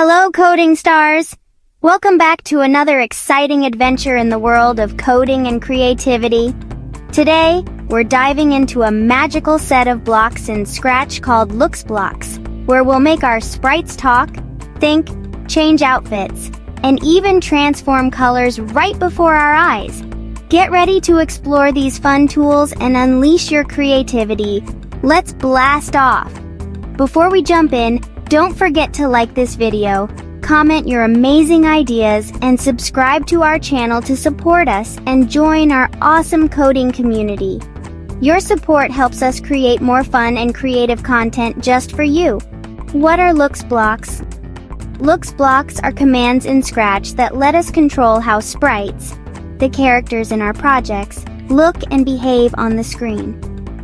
Hello, coding stars! Welcome back to another exciting adventure in the world of coding and creativity. Today, we're diving into a magical set of blocks in Scratch called Looks Blocks, where we'll make our sprites talk, think, change outfits, and even transform colors right before our eyes. Get ready to explore these fun tools and unleash your creativity. Let's blast off! Before we jump in, don't forget to like this video, comment your amazing ideas, and subscribe to our channel to support us and join our awesome coding community. Your support helps us create more fun and creative content just for you. What are Looks Blocks? Looks Blocks are commands in Scratch that let us control how sprites, the characters in our projects, look and behave on the screen.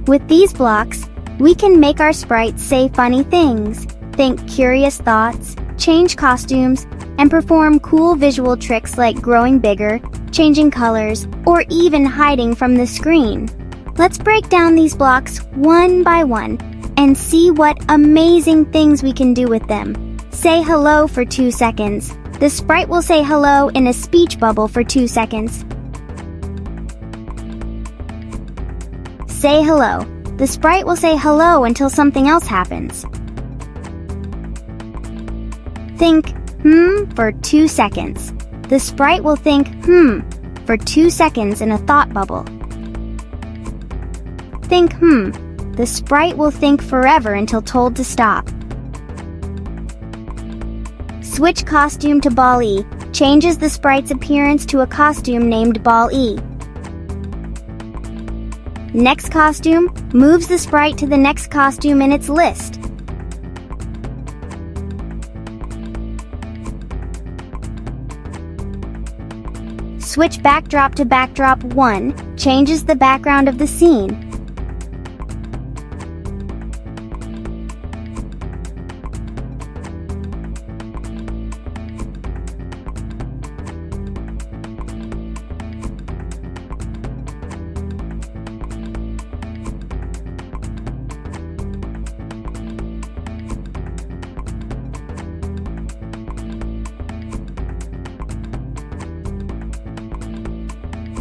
With these blocks, we can make our sprites say funny things, think curious thoughts, change costumes, and perform cool visual tricks like growing bigger, changing colors, or even hiding from the screen. Let's break down these blocks one by one and see what amazing things we can do with them. Say hello for 2 seconds. The sprite will say hello in a speech bubble for 2 seconds. Say hello. The sprite will say hello until something else happens. Think, for 2 seconds. The sprite will think, for 2 seconds in a thought bubble. Think, The sprite will think forever until told to stop. Switch costume to Ball E. Changes the sprite's appearance to a costume named Ball E. Next costume moves the sprite to the next costume in its list. Switch backdrop to backdrop 1, changes the background of the scene.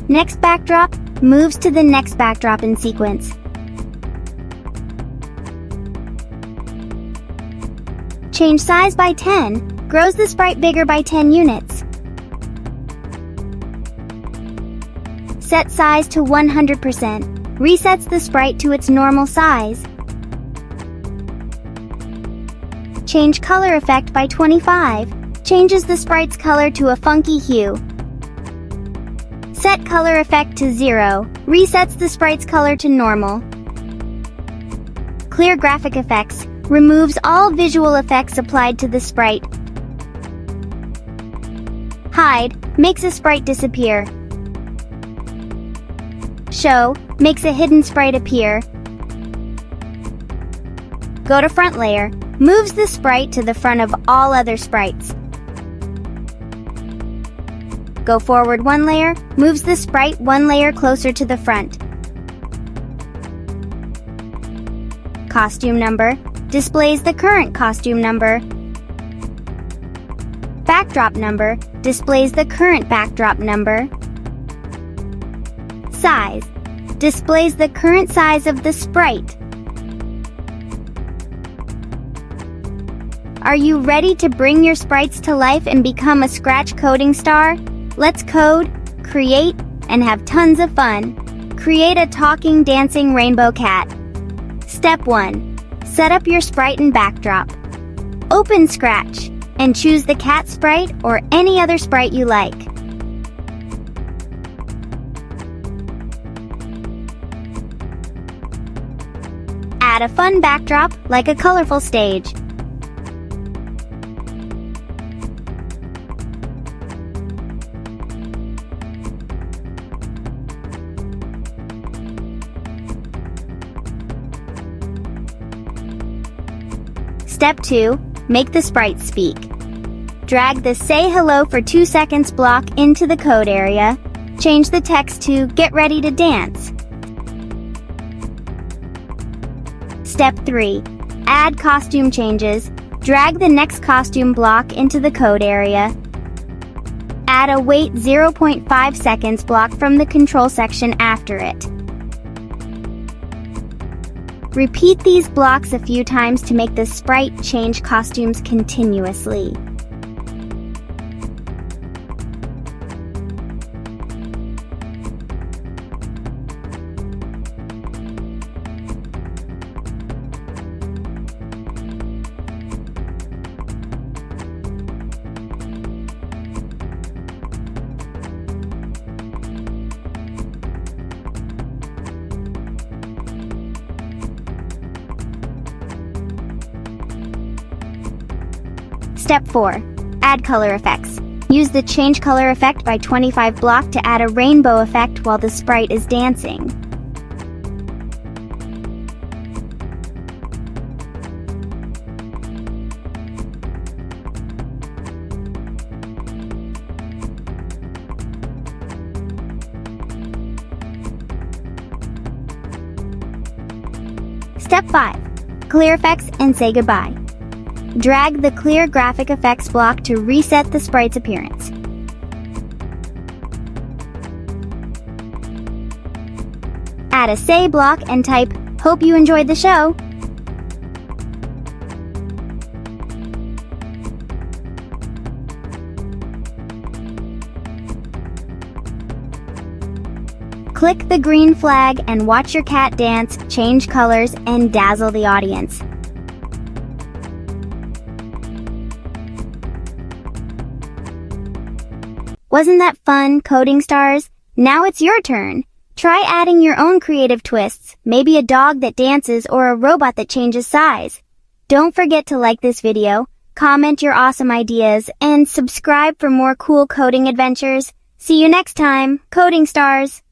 Next backdrop moves to the next backdrop in sequence. Change size by 10, grows the sprite bigger by 10 units. Set size to 100%, resets the sprite to its normal size. Change color effect by 25, changes the sprite's color to a funky hue. Set color effect to 0, resets the sprite's color to normal. Clear graphic effects, removes all visual effects applied to the sprite. Hide, makes a sprite disappear. Show, makes a hidden sprite appear. Go to front layer, moves the sprite to the front of all other sprites. Go forward 1 layer, moves the sprite 1 layer closer to the front. Costume number, displays the current costume number. Backdrop number, displays the current backdrop number. Size, displays the current size of the sprite. Are you ready to bring your sprites to life and become a Scratch coding star? Let's code, create, and have tons of fun. Create a talking, dancing rainbow cat. Step 1. Set up your sprite and backdrop. Open Scratch and choose the cat sprite or any other sprite you like. Add a fun backdrop like a colorful stage. Step 2. Make the sprite speak. Drag the Say Hello for 2 seconds block into the code area. Change the text to Get Ready to Dance. Step 3. Add costume changes. Drag the next costume block into the code area. Add a wait 0.5 seconds block from the control section after it. Repeat these blocks a few times to make the sprite change costumes continuously. Step 4. Add color effects. Use the Change Color Effect by 25 block to add a rainbow effect while the sprite is dancing. Step 5. Clear effects and say goodbye. Drag the Clear Graphic Effects block to reset the sprite's appearance. Add a Say block and type, "Hope you enjoyed the show." Click the green flag and watch your cat dance, change colors, and dazzle the audience. Wasn't that fun, coding stars? Now it's your turn. Try adding your own creative twists, maybe a dog that dances or a robot that changes size. Don't forget to like this video, comment your awesome ideas, and subscribe for more cool coding adventures. See you next time, coding stars!